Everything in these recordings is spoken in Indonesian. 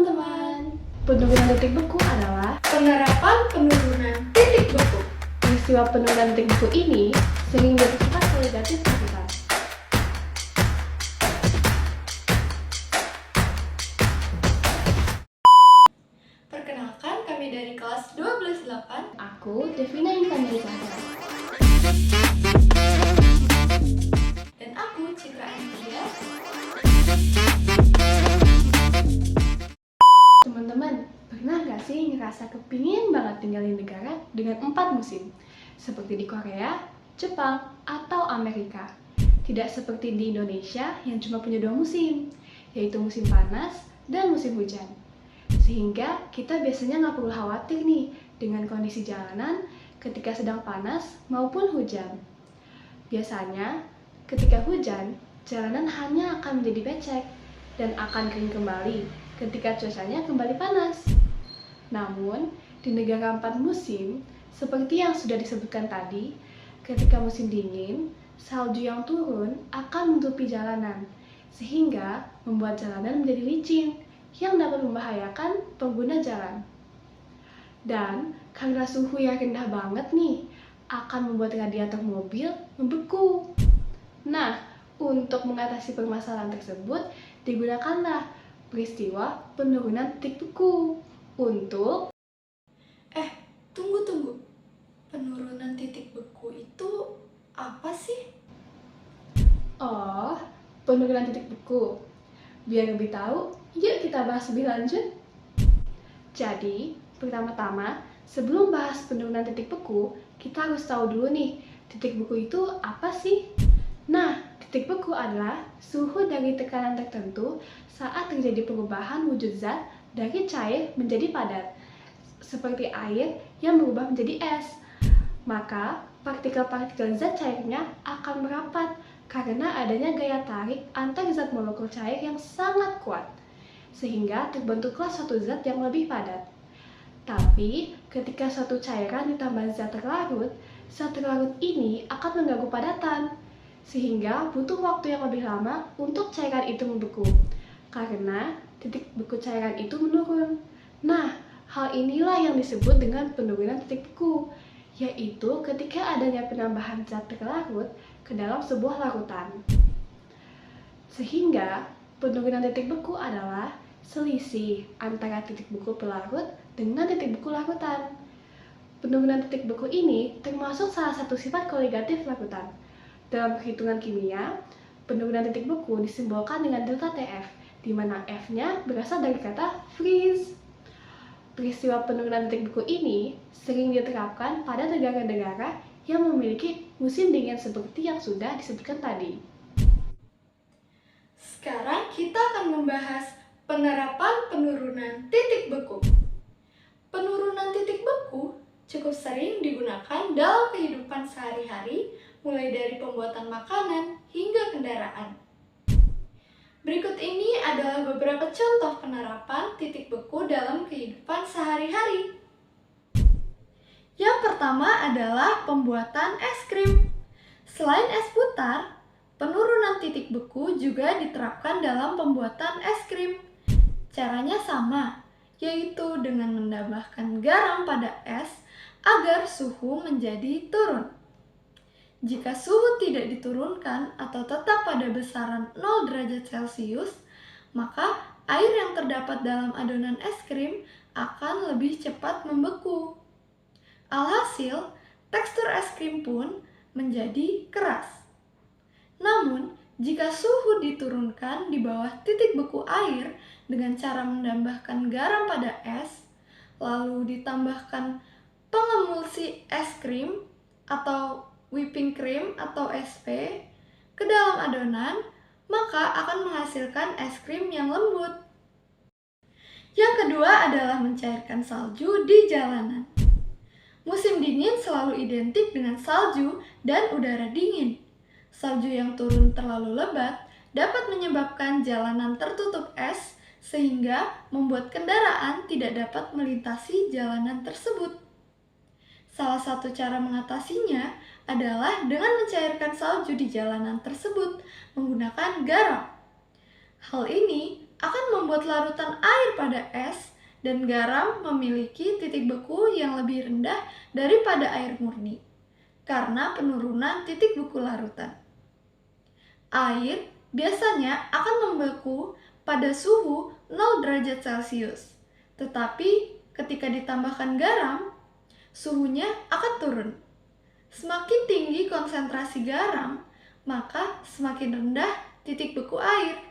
teman-teman. Penurunan titik beku adalah Penerapan penurunan titik beku. peristiwa penurunan titik beku ini sering bersifat kualitatif sekitar. Perkenalkan, kami dari kelas 12-8. Aku Devina Intanjaya Cahaya. Dan aku Citra Andrea. Teman-teman, pernah gak sih ngerasa kepingin banget tinggal di negara dengan 4 musim? Seperti di Korea, Jepang, atau Amerika. Tidak seperti di Indonesia yang cuma punya 2 musim, yaitu musim panas dan musim hujan. Sehingga kita biasanya nggak perlu khawatir nih dengan kondisi jalanan ketika sedang panas maupun hujan. Biasanya, ketika hujan, jalanan hanya akan menjadi becek dan akan kering kembali ketika cuacanya kembali panas. Namun, di negara 4 musim, seperti yang sudah disebutkan tadi, ketika musim dingin, salju yang turun akan menutupi jalanan, sehingga membuat jalanan menjadi licin yang dapat membahayakan pengguna jalan. Dan karena suhu yang rendah banget nih, akan membuat radiator mobil membeku. Nah, untuk mengatasi permasalahan tersebut, digunakanlah peristiwa penurunan titik beku untuk Tunggu. Penurunan titik beku itu apa sih? penurunan titik beku. Biar lebih tahu, yuk kita bahas lebih lanjut. Jadi, pertama-tama, sebelum bahas penurunan titik beku, kita harus tahu dulu nih, titik beku itu apa sih? Nah, titik beku adalah suhu dari tekanan tertentu saat terjadi perubahan wujud zat dari cair menjadi padat, seperti air yang berubah menjadi es. Maka, partikel-partikel zat cairnya akan merapat karena adanya gaya tarik antar zat molekul cair yang sangat kuat, sehingga terbentuklah suatu zat yang lebih padat. Tapi, ketika suatu cairan ditambah zat terlarut ini akan mengganggu padatan, sehingga butuh waktu yang lebih lama untuk cairan itu membeku, karena titik beku cairan itu menurun. Nah, hal inilah yang disebut dengan penurunan titik beku, yaitu ketika adanya penambahan zat terlarut ke dalam sebuah larutan. Sehingga, penurunan titik beku adalah selisih antara titik beku pelarut dengan titik beku larutan. Penurunan titik beku ini termasuk salah satu sifat koligatif larutan. Dalam perhitungan kimia, penurunan titik beku disimbolkan dengan delta TF, di mana F-nya berasal dari kata freeze. Peristiwa penurunan titik beku ini sering diterapkan pada negara-negara yang memiliki musim dingin seperti yang sudah disebutkan tadi. Sekarang kita akan membahas penerapan penurunan titik beku. Penurunan titik beku cukup sering digunakan dalam kehidupan sehari-hari, mulai dari pembuatan makanan hingga kendaraan. Berikut ini adalah beberapa contoh penerapan titik beku dalam kehidupan sehari-hari. Yang pertama adalah pembuatan es krim. Selain es putar, penurunan titik beku juga diterapkan dalam pembuatan es krim. Caranya sama, yaitu dengan menambahkan garam pada es agar suhu menjadi turun. Jika suhu tidak diturunkan atau tetap pada besaran 0 derajat Celcius, maka air yang terdapat dalam adonan es krim akan lebih cepat membeku. Alhasil, tekstur es krim pun menjadi keras. Namun, jika suhu diturunkan di bawah titik beku air dengan cara menambahkan garam pada es, lalu ditambahkan pengemulsi es krim atau whipping cream atau SP ke dalam adonan, maka akan menghasilkan es krim yang lembut. Yang kedua adalah mencairkan salju di jalanan. Musim dingin selalu identik dengan salju dan udara dingin. Salju yang turun terlalu lebat dapat menyebabkan jalanan tertutup es sehingga membuat kendaraan tidak dapat melintasi jalanan tersebut. Salah satu cara mengatasinya adalah dengan mencairkan salju di jalanan tersebut menggunakan garam. Hal ini akan membuat larutan air pada es dan garam memiliki titik beku yang lebih rendah daripada air murni karena penurunan titik beku larutan. Air biasanya akan membeku pada suhu 0 derajat Celcius, tetapi ketika ditambahkan garam, suhunya akan turun. Semakin tinggi konsentrasi garam, maka semakin rendah titik beku air.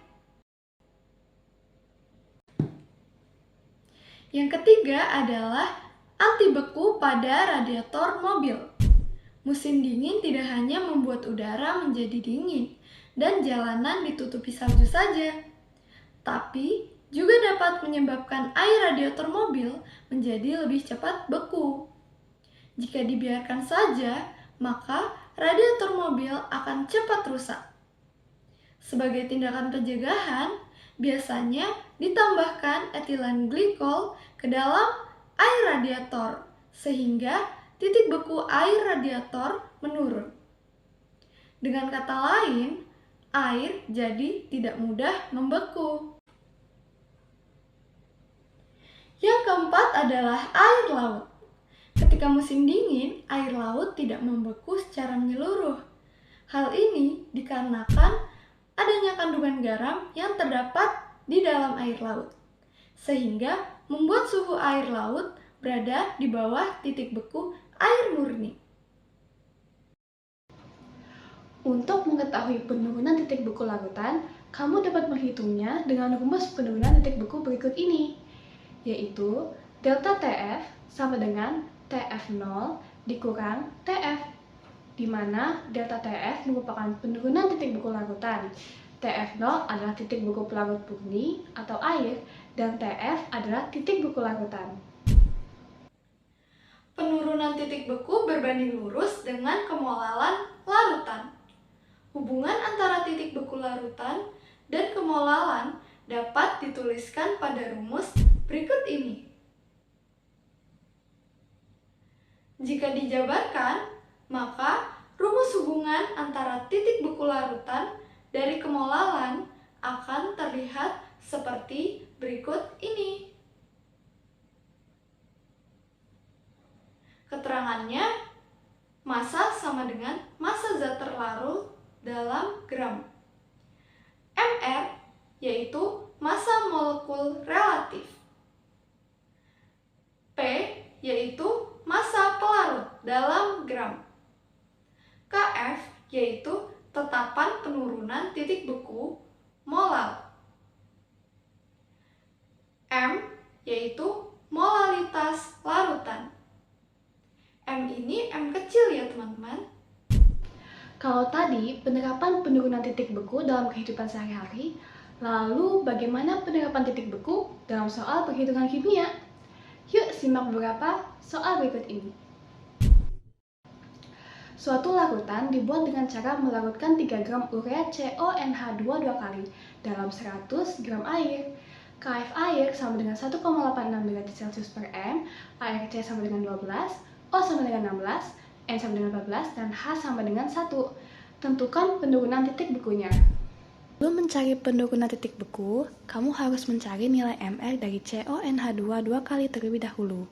Yang ketiga adalah anti beku pada radiator mobil. Musim dingin tidak hanya membuat udara menjadi dingin dan jalanan ditutupi salju saja, tapi juga dapat menyebabkan air radiator mobil menjadi lebih cepat beku. Jika dibiarkan saja, maka radiator mobil akan cepat rusak. Sebagai tindakan pencegahan, biasanya ditambahkan etilen glikol ke dalam air radiator sehingga titik beku air radiator menurun. Dengan kata lain, air jadi tidak mudah membeku. Yang keempat adalah air laut. Ketika musim dingin, air laut tidak membeku secara menyeluruh. Hal ini dikarenakan adanya kandungan garam yang terdapat di dalam air laut, sehingga membuat suhu air laut berada di bawah titik beku air murni. Untuk mengetahui penurunan titik beku larutan, kamu dapat menghitungnya dengan rumus penurunan titik beku berikut ini, yaitu delta TF sama dengan TF0 dikurang TF, di mana delta TF merupakan penurunan titik beku larutan. TF0 adalah titik beku pelarut murni atau air, dan TF adalah titik beku larutan. Penurunan titik beku berbanding lurus dengan kemolalan larutan. Hubungan antara titik beku larutan dan kemolalan dapat dituliskan pada rumus berikut ini. Jika dijabarkan, maka rumus hubungan antara titik beku larutan dari kemolalan akan terlihat seperti berikut ini. Keterangannya, massa sama dengan massa zat terlarut dalam gram. Mr yaitu massa molekul relatif. P yaitu massa pelarut dalam gram. Kf yaitu tetapan penurunan titik beku molal. M yaitu molalitas larutan. M ini M kecil ya teman-teman. Kalau tadi penerapan penurunan titik beku dalam kehidupan sehari-hari, lalu bagaimana penerapan titik beku dalam soal perhitungan kimia? Yuk simak beberapa soal berikut ini. Suatu larutan dibuat dengan cara melarutkan 3 gram urea CONH2 dua kali dalam 100 gram air. KF air sama dengan 1,86 derajat Celcius per M, ARC sama dengan 12, O sama dengan 16, N sama dengan 14, dan H sama dengan 1. Tentukan penurunan titik bekunya. Sebelum mencari penurunan titik beku, kamu harus mencari nilai Mr dari CONH2 dua kali terlebih dahulu.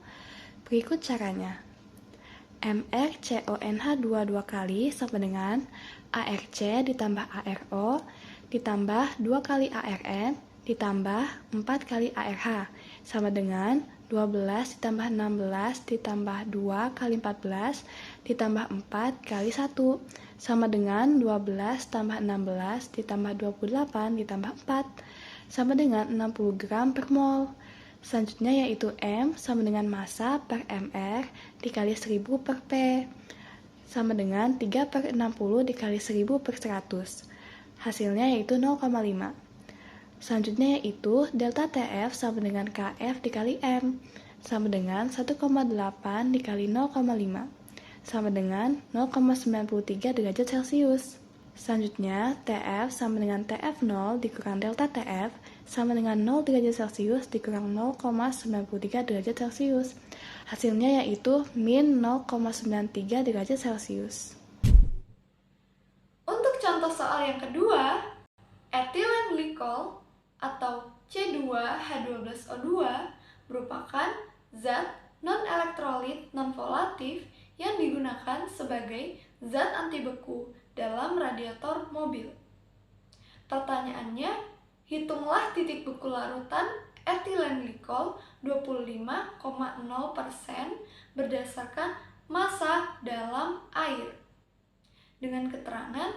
Berikut caranya. Mr CONH2 dua kali sama dengan ARC ditambah ARO ditambah 2 kali ARN ditambah 4 kali ARH sama dengan 12 ditambah 16 ditambah 2 kali 14 ditambah 4 kali 1 sama dengan 12 tambah 16 ditambah 28 ditambah 4 sama dengan 60 gram per mol. Selanjutnya yaitu M sama dengan massa per Mr dikali 1000 per P sama dengan 3 per 60 dikali 1000 per 100. Hasilnya yaitu 0,5. Selanjutnya yaitu delta TF sama dengan KF dikali M sama dengan 1,8 dikali 0,5 sama dengan 0,93 derajat Celcius. Selanjutnya, TF sama dengan TF0 dikurang delta TF sama dengan 0 derajat Celcius dikurang 0,93 derajat Celcius. Hasilnya yaitu min 0,93 derajat Celcius. Untuk contoh soal yang kedua, etilen glikol atau C2H12O2 merupakan zat non-elektrolit non-volatif yang digunakan sebagai zat anti beku dalam radiator mobil. Pertanyaannya, hitunglah titik beku larutan etilen glikol 25,0% berdasarkan massa dalam air. Dengan keterangan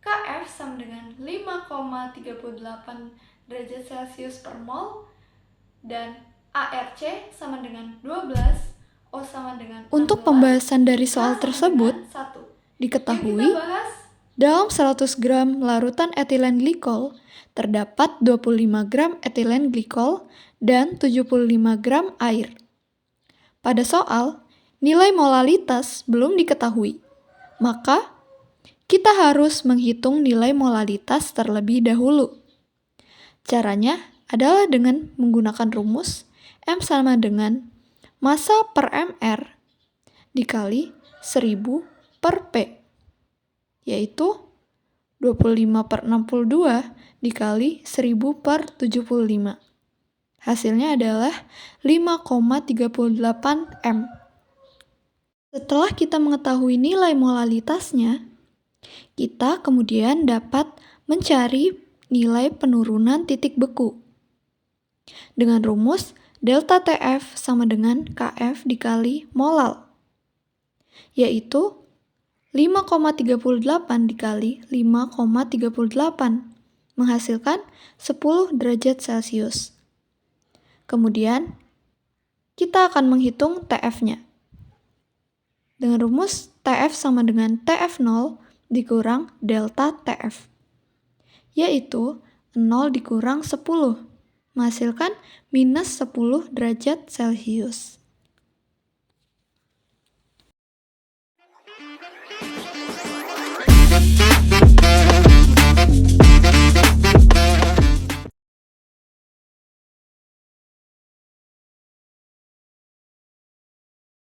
Kf sama dengan 5,38 derajat Celcius per mol dan ARC sama dengan 12, O sama dengan 16. Untuk pembahasan dari soal K sama tersebut, dengan 1. Yuk diketahui kita bahas. dalam 100 gram larutan etilen glikol terdapat 25 gram etilen glikol dan 75 gram air. Pada soal, nilai molalitas belum diketahui, maka kita harus menghitung nilai molalitas terlebih dahulu. Caranya adalah dengan menggunakan rumus M sama dengan massa per MR dikali 1000 per P, yaitu 25/62 dikali 1000 per 75. Hasilnya adalah 5,38 M. Setelah kita mengetahui nilai molalitasnya, kita kemudian dapat mencari nilai penurunan titik beku. Dengan rumus delta TF sama dengan KF dikali molal, yaitu 5,38 dikali 5,38 menghasilkan 10 derajat Celcius. Kemudian, kita akan menghitung TF-nya. Dengan rumus TF sama dengan TF0 dikurang delta TF, yaitu 0 dikurang 10, menghasilkan minus 10 derajat Celcius.